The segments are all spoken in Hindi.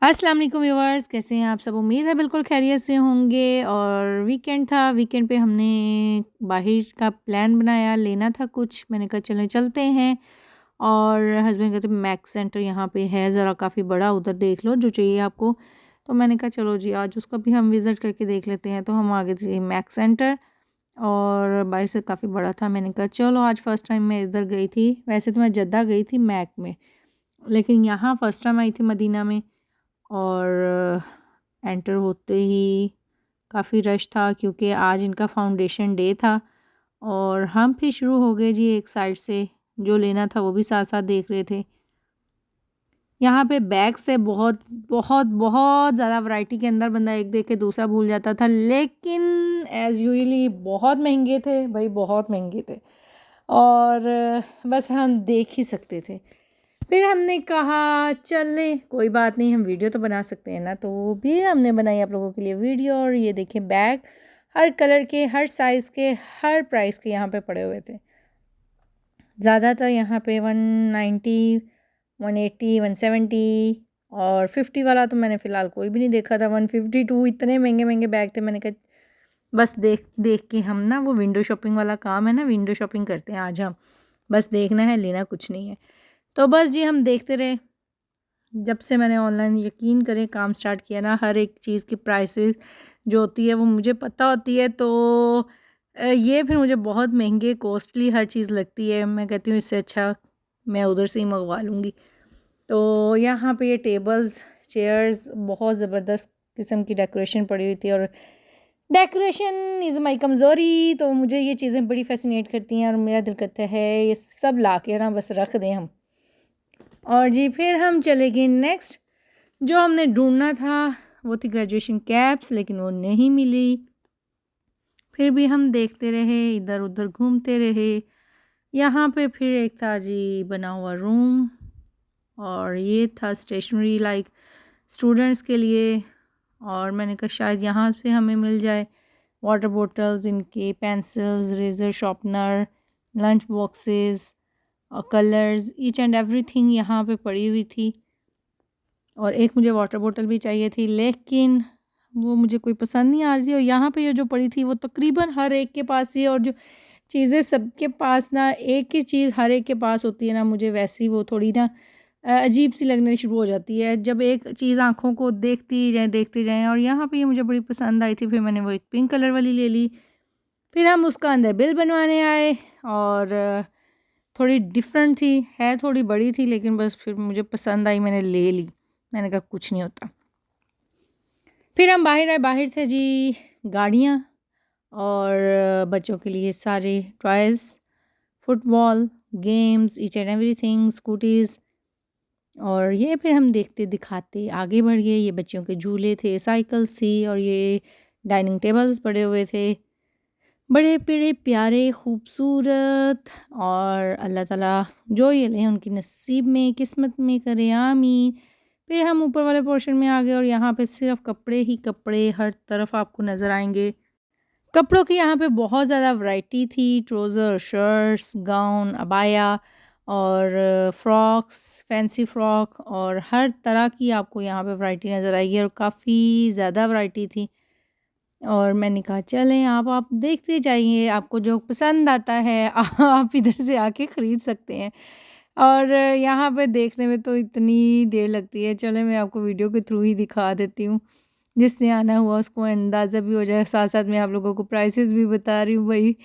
अस्सलाम वालेकुम व्यूअर्स, कैसे हैं आप सब? उम्मीद है बिल्कुल खैरियत से होंगे। और वीकेंड था, वीकेंड पे हमने बाहर का प्लान बनाया, लेना था कुछ। मैंने कहा चलें चलते हैं। और हस्बैंड कहते मैक सेंटर यहाँ पे है ज़रा काफ़ी बड़ा, उधर देख लो जो चाहिए आपको। तो मैंने कहा चलो जी आज उसका भी हम विज़िट करके देख लेते हैं। तो हम आ गए थे मैक सेंटर और बाहर से काफ़ी बड़ा था। मैंने कहा चलो आज फ़र्स्ट टाइम मैं इधर गई थी। वैसे तो मैं जद्दा गई थी मैक में, लेकिन यहाँ फ़र्स्ट टाइम आई थी मदीना में। और एंटर होते ही काफ़ी रश था क्योंकि आज इनका फाउंडेशन डे था। और हम फिर शुरू हो गए जी एक साइड से, जो लेना था वो भी साथ साथ देख रहे थे। यहाँ पे बैग्स थे बहुत बहुत बहुत ज़्यादा वैरायटी के अंदर, बंदा एक देख के दूसरा भूल जाता था, लेकिन एज़ यूजली बहुत महंगे थे भाई, बहुत महंगे थे। और बस हम देख ही सकते थे। फिर हमने कहा चलें कोई बात नहीं, हम वीडियो तो बना सकते हैं ना। तो फिर हमने बनाई आप लोगों के लिए वीडियो। और ये देखें बैग, हर कलर के, हर साइज़ के, हर प्राइस के यहाँ पे पड़े हुए थे। ज़्यादातर यहाँ पे 190, 180, 170 और 50 वाला तो मैंने फ़िलहाल कोई भी नहीं देखा था। 152 इतने महंगे महंगे बैग थे। मैंने कहा बस देख देख के हम ना, वो विंडो शॉपिंग वाला काम है ना, विंडो शॉपिंग करते हैं आज हम। बस देखना है, लेना कुछ नहीं है। तो बस जी हम देखते रहे। जब से मैंने ऑनलाइन यकीन करें काम स्टार्ट किया ना, हर एक चीज़ की प्राइसेस जो होती है वो मुझे पता होती है। तो ये फिर मुझे बहुत महंगे कॉस्टली हर चीज़ लगती है। मैं कहती हूँ इससे अच्छा मैं उधर से ही मंगवा लूँगी। तो यहाँ पे ये टेबल्स, चेयर्स, बहुत ज़बरदस्त किस्म की डेकोरेशन पड़ी हुई थी। और डेकोरेशन इज़ माई कमज़ोरी, तो मुझे ये चीज़ें बड़ी फैसिनेट करती हैं और मेरा दिल करता है ये सब ला के ना बस रख दें हम। और जी फिर हम चले गए नेक्स्ट। जो हमने ढूंढना था वो थी ग्रेजुएशन कैप्स, लेकिन वो नहीं मिली। फिर भी हम देखते रहे, इधर उधर घूमते रहे। यहाँ पे फिर एक था जी बना हुआ रूम, और ये था स्टेशनरी लाइक स्टूडेंट्स के लिए। और मैंने कहा शायद यहाँ से हमें मिल जाए वाटर बॉटल्स, इनके pencils, razor sharpener, lunch boxes और कलर्स, ईच एंड एवरीथिंग यहाँ पे पड़ी हुई थी। और एक मुझे वाटर बॉटल भी चाहिए थी, लेकिन वो मुझे कोई पसंद नहीं आ रही थी। और यहाँ पे ये जो पड़ी थी वो तकरीबन हर एक के पास थी। और जो चीज़ें सबके पास ना, एक ही चीज़ हर एक के पास होती है ना, मुझे वैसी वो थोड़ी ना अजीब सी लगने शुरू हो जाती है जब एक चीज़ आँखों को देखती जाएँ। और यहाँ पे ये मुझे बड़ी पसंद आई थी, फिर मैंने वो एक पिंक कलर वाली ले ली। फिर हम उसका अंदर बिल बनवाने आए। और थोड़ी डिफरेंट थी, है थोड़ी बड़ी थी, लेकिन बस फिर मुझे पसंद आई, मैंने ले ली। मैंने कहा कुछ नहीं होता। फिर हम बाहर आए, बाहर थे जी गाड़ियाँ और बच्चों के लिए सारे toys, football, games, each and everything, scooties. और ये फिर हम देखते दिखाते आगे बढ़ गए। ये बच्चों के झूले थे, साइकिल्स थी, और ये डाइनिंग टेबल्स पड़े हुए थे, बड़े बड़े प्यारे खूबसूरत। और अल्लाह ताला जो ये लें उनकी नसीब में, किस्मत में करे, आमीन। फिर हम ऊपर वाले पोर्शन में आ गए और यहाँ पे सिर्फ कपड़े ही कपड़े हर तरफ आपको नज़र आएंगे। कपड़ों की यहाँ पे बहुत ज़्यादा वैरायटी थी, ट्राउज़र, शर्ट्स, गाउन, अबाया और फ्रॉक्स, फैंसी फ्रॉक, और हर तरह की आपको यहाँ पे वैरायटी नज़र आएगी। और काफ़ी ज़्यादा वैरायटी थी। और मैंने कहा चलें आप देखते जाइए, आपको जो पसंद आता है आप इधर से आके ख़रीद सकते हैं। और यहाँ पे देखने में तो इतनी देर लगती है, चले मैं आपको वीडियो के थ्रू ही दिखा देती हूँ, जिसने आना हुआ उसको अंदाज़ा भी हो जाए। साथ साथ मैं आप लोगों को प्राइसेस भी बता रही हूँ। भाई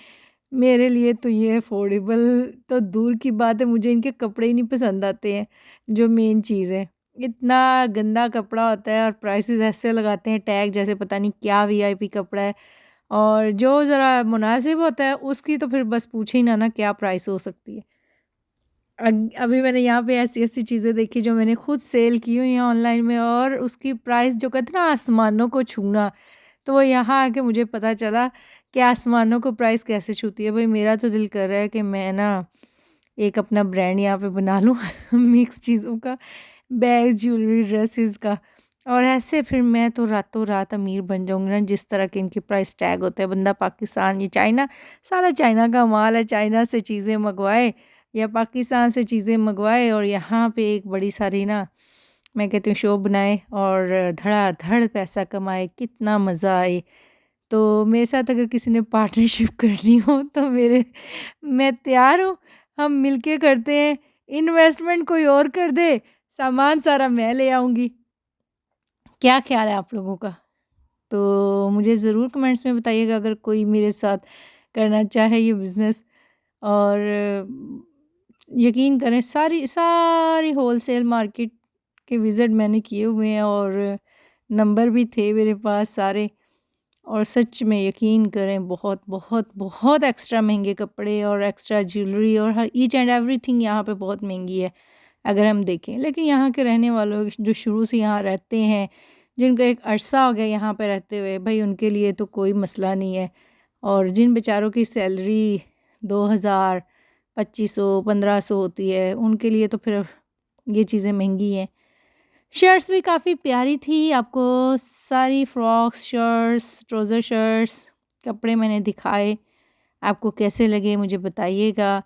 मेरे लिए तो ये अफोर्डेबल तो दूर की बात है, मुझे इनके कपड़े ही नहीं पसंद आते हैं, जो मेन चीज़ है। इतना गंदा कपड़ा होता है और प्राइसेस ऐसे लगाते हैं टैग जैसे पता नहीं क्या वीआईपी कपड़ा है। और जो ज़रा मुनासिब होता है उसकी तो फिर बस पूछे ही ना क्या प्राइस हो सकती है। अभी मैंने यहाँ पे ऐसी-ऐसी चीज़ें देखी जो मैंने खुद सेल की हुई हैं ऑनलाइन में, और उसकी प्राइस जो कहते हैं ना आसमानों को छूना, तो वो यहाँ आके मुझे पता चला कि आसमानों को प्राइस कैसे छूती है। भाई मेरा तो दिल कर रहा है कि मैं ना एक अपना ब्रांड यहाँ पे बना लूँ मिक्स चीज़ों का, बैग, ज्वेलरी, ड्रेसेस का। और ऐसे फिर मैं तो रातों रात अमीर बन जाऊँगी ना, जिस तरह के इनके प्राइस टैग होते हैं। बंदा पाकिस्तान, ये चाइना, सारा चाइना का माल है, चाइना से चीज़ें मंगवाए या पाकिस्तान से चीज़ें मंगवाए, और यहाँ पे एक बड़ी सारी ना मैं कहती हूँ शो बनाए और धड़ाधड़ पैसा कमाए, कितना मज़ा आए। तो मेरे साथ अगर किसी ने पार्टनरशिप करनी हो तो मैं तैयार हूँ, हम मिलके करते हैं। इन्वेस्टमेंट कोई और कर दे, सामान सारा मैं ले आऊँगी। क्या ख़्याल है आप लोगों का? तो मुझे ज़रूर कमेंट्स में बताइएगा अगर कोई मेरे साथ करना चाहे ये बिज़नेस। और यकीन करें सारी सारी होलसेल मार्केट के विज़िट मैंने किए हुए हैं और नंबर भी थे मेरे पास सारे। और सच में यकीन करें बहुत बहुत बहुत एक्स्ट्रा महंगे कपड़े और एक्स्ट्रा ज्वेलरी और हर ईच एंड एवरीथिंग यहाँ पे बहुत महंगी है अगर हम देखें। लेकिन यहाँ के रहने वालों जो शुरू से यहाँ रहते हैं, जिनका एक अरसा हो गया यहाँ पे रहते हुए, भाई उनके लिए तो कोई मसला नहीं है। और जिन बेचारों की सैलरी 2000 2500 1500 होती है, उनके लिए तो फिर ये चीज़ें महंगी हैं। शर्ट्स भी काफ़ी प्यारी थी, आपको सारी फ्रॉक्स, शर्ट्स, ट्राउज़र शर्ट्स कपड़े मैंने दिखाए, आपको कैसे लगे मुझे बताइएगा।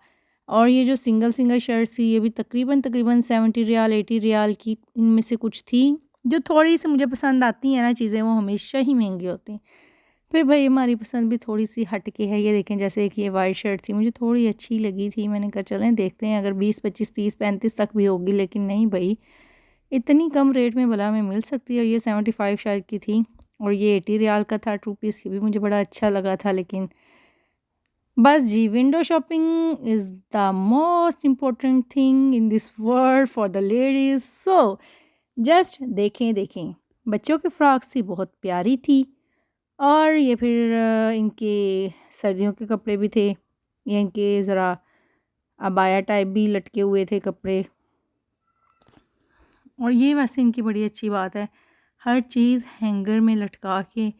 और ये जो सिंगल सिंगल शर्ट्स थी ये भी तकरीबन तकरीबन 70 रियाल 80 रियाल की इनमें से कुछ थी। जो थोड़ी सी मुझे पसंद आती हैं ना चीज़ें, वो हमेशा ही महंगी होती हैं। फिर भाई हमारी पसंद भी थोड़ी सी हट के है। ये देखें, जैसे एक ये वाइट शर्ट थी, मुझे थोड़ी अच्छी लगी थी, मैंने कहा चलें देखते हैं अगर 20 25 30 35 तक भी होगी। लेकिन नहीं भाई, इतनी कम रेट में भला में मिल सकती है। ये 75 शायद की थी और ये 80 रियाल का था 2 पीस। ये भी मुझे बड़ा अच्छा लगा था। लेकिन बस जी, window shopping is the most important thing in this world for the ladies. So just देखें देखें, बच्चों की फ्रॉक्स थी, बहुत प्यारी थी। और ये फिर इनके सर्दियों के कपड़े भी थे, ये इनके ज़रा अबाया टाइप भी लटके हुए थे कपड़े। और ये वैसे इनकी बड़ी अच्छी बात है, हर चीज़ हैंगर में लटका के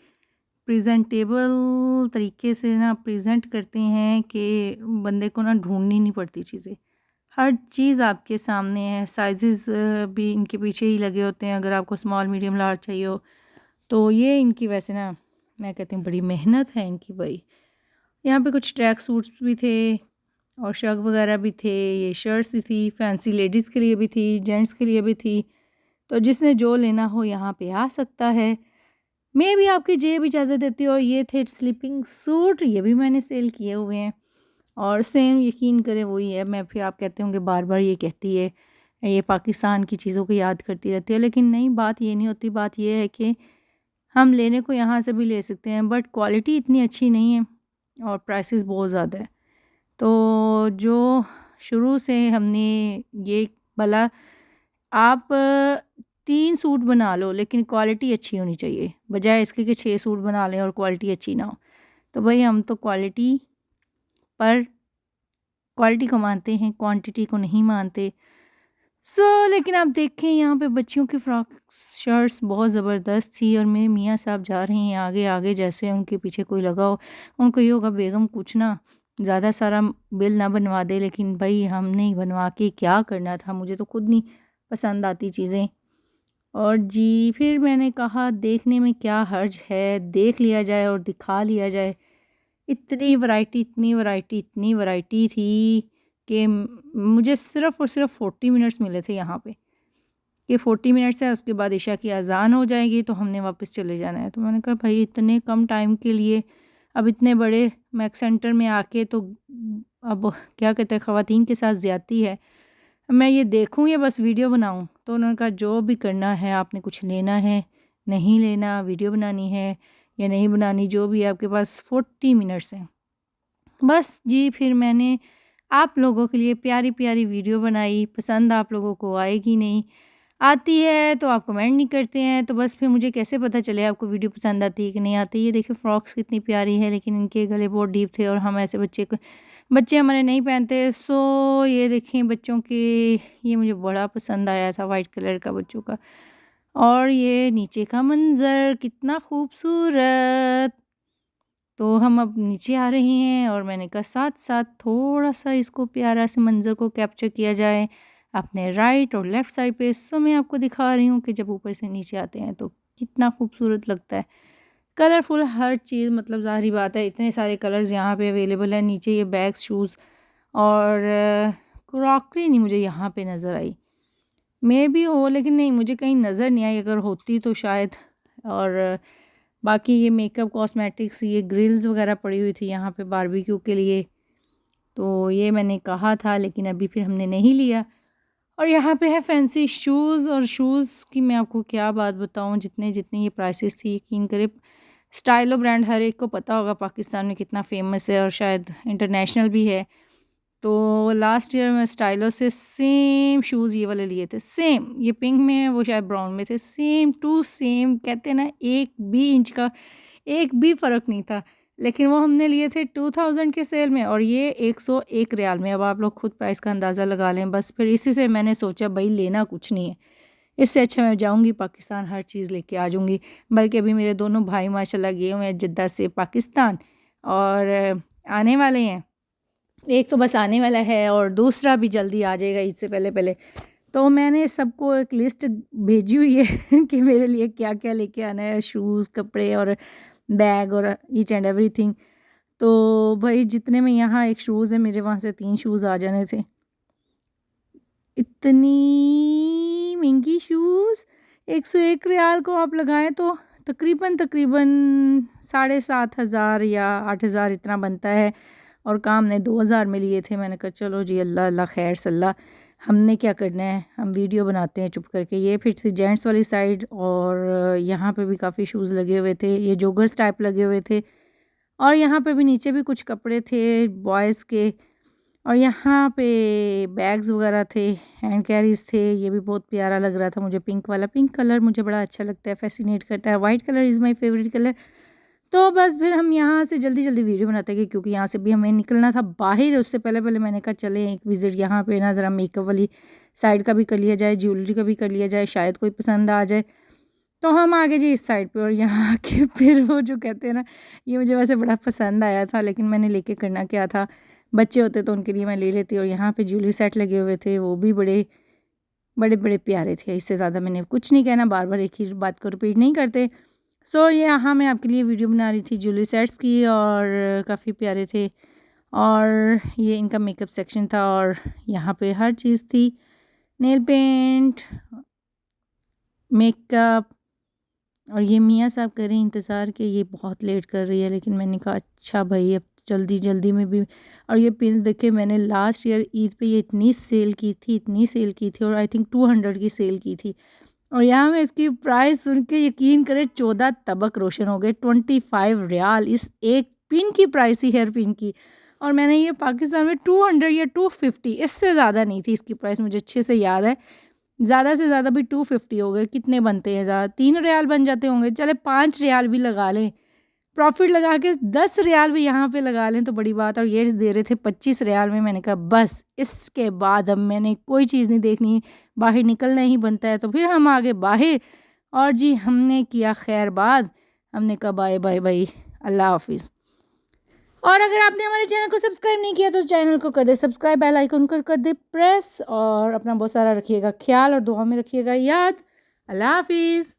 प्रेजेंटेबल तरीके से ना प्रेजेंट करते हैं कि बंदे को ना ढूंढनी नहीं पड़ती चीज़ें। हर चीज़ आपके सामने है। साइजेस भी इनके पीछे ही लगे होते हैं अगर आपको स्मॉल मीडियम लार्ज चाहिए हो तो। ये इनकी वैसे ना मैं कहती हूँ बड़ी मेहनत है इनकी भाई। यहाँ पे कुछ ट्रैक सूट्स भी थे और शर्ट वगैरह भी थे, ये शर्ट्स भी थी, फैंसी लेडीज़ के लिए भी थी, जेंट्स के लिए भी थी। तो जिसने जो लेना हो यहाँ पे आ सकता है। मैं भी आपकी जेब इजाज़त देती हूँ। और ये थे स्लीपिंग सूट, ये भी मैंने सेल किए हुए हैं। और सेम यकीन करें वही है। मैं फिर आप कहते होंगे बार बार ये कहती है ये पाकिस्तान की चीज़ों को याद करती रहती है, लेकिन नहीं, बात ये नहीं होती। बात ये है कि हम लेने को यहाँ से भी ले सकते हैं बट क्वालिटी इतनी अच्छी नहीं है और प्राइसेस बहुत ज़्यादा है। तो जो शुरू से हमने ये भला आप 3 सूट बना लो लेकिन क्वालिटी अच्छी होनी चाहिए, बजाय इसके कि 6 सूट बना लें और क्वालिटी अच्छी ना हो। तो भाई हम तो पर क्वालिटी को मानते हैं, क्वांटिटी को नहीं मानते। लेकिन आप देखें यहाँ पे बच्चियों की फ्रॉक शर्ट्स बहुत ज़बरदस्त थी और मेरे मियाँ साहब जा रहे हैं आगे आगे, जैसे उनके पीछे कोई लगा हो। उनको ये होगा बेगम कुछ ना ज़्यादा सारा बिल ना बनवा दे। लेकिन भाई हमने ही बनवा के क्या करना था, मुझे तो खुद नहीं पसंद आती चीज़ें। और जी फिर मैंने कहा देखने में क्या हर्ज है, देख लिया जाए और दिखा लिया जाए। इतनी वैरायटी इतनी वैरायटी इतनी वैरायटी थी कि मुझे सिर्फ़ और सिर्फ 40 मिनट्स मिले थे यहाँ पे, कि 40 मिनट्स है उसके बाद इशा की अज़ान हो जाएगी तो हमने वापस चले जाना है। तो मैंने कहा भाई इतने कम टाइम के लिए अब इतने बड़े मैक सेंटर में आके तो अब क्या कहते हैं, ख़वातीन के साथ ज़्यादती है। मैं ये देखूँ या बस वीडियो बनाऊँ? तो उन्होंने कहा जो भी करना है, आपने कुछ लेना है, नहीं लेना, वीडियो बनानी है या नहीं बनानी, जो भी है आपके पास 40 मिनट्स हैं। बस जी फिर मैंने आप लोगों के लिए प्यारी प्यारी वीडियो बनाई। पसंद आप लोगों को आएगी नहीं, आती है तो आप कमेंट नहीं करते हैं, तो बस फिर मुझे कैसे पता चले आपको वीडियो पसंद आती है कि नहीं आती। ये देखिए फ्रॉक्स कितनी प्यारी है, लेकिन इनके गले बहुत डीप थे और हम ऐसे बच्चे हमारे नहीं पहनते। ये देखें बच्चों के, ये मुझे बड़ा पसंद आया था वाइट कलर का बच्चों का। और ये नीचे का मंज़र कितना खूबसूरत। तो हम अब नीचे आ रहे हैं और मैंने कहा साथ-साथ थोड़ा-सा इसको प्यारा से मंज़र को कैप्चर किया जाए अपने राइट और लेफ़्ट साइड पे। मैं आपको दिखा रही हूँ कि जब ऊपर से नीचे आते हैं तो कितना खूबसूरत लगता है। कलरफुल हर चीज़, मतलब ज़ाहिर-सी बात है इतने सारे कलर्स यहाँ पे अवेलेबल हैं। नीचे ये बैग्स, शूज़ और क्रॉकरी नहीं मुझे यहाँ पे नज़र आई। मे भी हो, लेकिन नहीं मुझे कहीं नज़र नहीं आई, अगर होती तो शायद। और बाकी ये मेकअप कॉस्मेटिक्स, ये ग्रिल्स वगैरह पड़ी हुई थी यहाँ पे बारबेक्यू के लिए, तो ये मैंने कहा था लेकिन अभी फिर हमने नहीं लिया। और यहाँ पे है फैंसी शूज़, और शूज़ की मैं आपको क्या बात बताऊँ, जितने जितने ये प्राइसेस थी यकीन करें। स्टाइलो ब्रांड हर एक को पता होगा पाकिस्तान में कितना फ़ेमस है और शायद इंटरनेशनल भी है। तो लास्ट ईयर मैं स्टाइलो से सेम शूज़ ये वाले लिए थे, सेम, ये पिंक में है, वो शायद ब्राउन में थे, सेम टू सेम, कहते हैं ना एक भी इंच का एक भी फ़र्क नहीं था। लेकिन वो हमने लिए थे 2000 के सेल में और ये 101 रियाल में। अब आप लोग खुद प्राइस का अंदाज़ा लगा लें। बस फिर इसी से मैंने सोचा भाई लेना कुछ नहीं है, इससे अच्छा मैं जाऊंगी पाकिस्तान, हर चीज़ लेके आ जाऊंगी। बल्कि अभी मेरे दोनों भाई माशाल्लाह गए हुए हैं जिद्दा से पाकिस्तान, और आने वाले हैं। एक तो बस आने वाला है और दूसरा भी जल्दी आ जाएगा ईद से पहले पहले। तो मैंने सबको एक लिस्ट भेजी हुई है कि मेरे लिए क्या क्या लेके आना है, शूज़, कपड़े और बैग और ईच एंड एवरीथिंग। तो भाई जितने में यहाँ एक शूज़ है, मेरे वहाँ से 3 शूज़ आ जाने थे। इतनी महंगी शूज़, 101 रियाल को आप लगाएं तो तकरीबन तकरीबन 7,500 या 8,000 इतना बनता है। और काम ने 2,000 में लिए थे। मैंने कहा चलो जी, अल्लाह अल्लाह खैर सल्ला, हमने क्या करना है, हम वीडियो बनाते हैं चुप करके। ये फिर थी जेंट्स वाली साइड, और यहाँ पे भी काफ़ी शूज़ लगे हुए थे, ये जोगर्स टाइप लगे हुए थे। और यहाँ पे भी नीचे भी कुछ कपड़े थे बॉयज़ के, और यहाँ पे बैग्स वगैरह थे, हैंड कैरीज थे। ये भी बहुत प्यारा लग रहा था मुझे, पिंक वाला, पिंक कलर मुझे बड़ा अच्छा लगता है, फैसिनेट करता है। White colour is my favourite colour. तो बस फिर हम यहाँ से जल्दी जल्दी वीडियो बनाते गए क्योंकि यहाँ से भी हमें निकलना था बाहर। उससे पहले पहले मैंने कहा चले एक विज़िट यहाँ पे ना, ज़रा मेकअप वाली साइड का भी कर लिया जाए, ज्वेलरी का भी कर लिया जाए, शायद कोई पसंद आ जाए। तो हम आगे जी इस साइड पे, और यहाँ आके फिर वो जो कहते हैं ना, ये मुझे वैसे बड़ा पसंद आया था, लेकिन मैंने लेके करना क्या था, बच्चे होते तो उनके लिए मैं ले लेती। और यहाँ पे ज्वेलरी सेट लगे हुए थे, वो भी बड़े बड़े बड़े प्यारे थे। इससे ज़्यादा मैंने कुछ नहीं कहना, बार बार एक ही बात को रिपीट नहीं करते। सो ये यहाँ मैं आपके लिए वीडियो बना रही थी ज्वेलरी सेट्स की, और काफ़ी प्यारे थे। और ये इनका मेकअप सेक्शन था, और यहाँ पे हर चीज़ थी, नेल पेंट, मेकअप। और ये मियाँ साहब कर रहे हैं इंतज़ार कि ये बहुत लेट कर रही है, लेकिन मैंने कहा अच्छा भाई अब जल्दी जल्दी में भी। और ये पिन देखे मैंने लास्ट ईयर ईद पे ये इतनी सेल की थी, इतनी सेल की थी, और आई थिंक 200 की सेल की थी। और यहाँ में इसकी प्राइस सुन के यकीन करें 14 तबक रोशन हो गए। 25 रियाल इस एक पिन की प्राइस थी, हेयर पिन की। और मैंने ये पाकिस्तान में 200 या 250, इससे ज़्यादा नहीं थी इसकी प्राइस, मुझे अच्छे से याद है। ज़्यादा से ज़्यादा भी 250 हो गए। कितने बनते हैं, ज़्यादा 3 रियाल बन जाते होंगे, चले 5 रियाल भी लगा लें, प्रॉफिट लगा के 10 रियाल भी यहाँ पे लगा लें तो बड़ी बात। और ये दे रहे थे 25 रियाल में। मैंने कहा बस इसके बाद अब मैंने कोई चीज़ नहीं देखनी, बाहर निकलना ही बनता है। तो फिर हम आगे बाहर, और जी हमने किया खैर बाद, हमने कहा बाय बाय बाय, अल्लाह हाफिज़। और अगर आपने हमारे चैनल को सब्सक्राइब नहीं किया तो चैनल को कर दे सब्सक्राइब, बेल आइकन कर दे प्रेस। और अपना बहुत सारा रखिएगा ख्याल, और दुआ में रखिएगा याद। अल्लाह हाफिज़।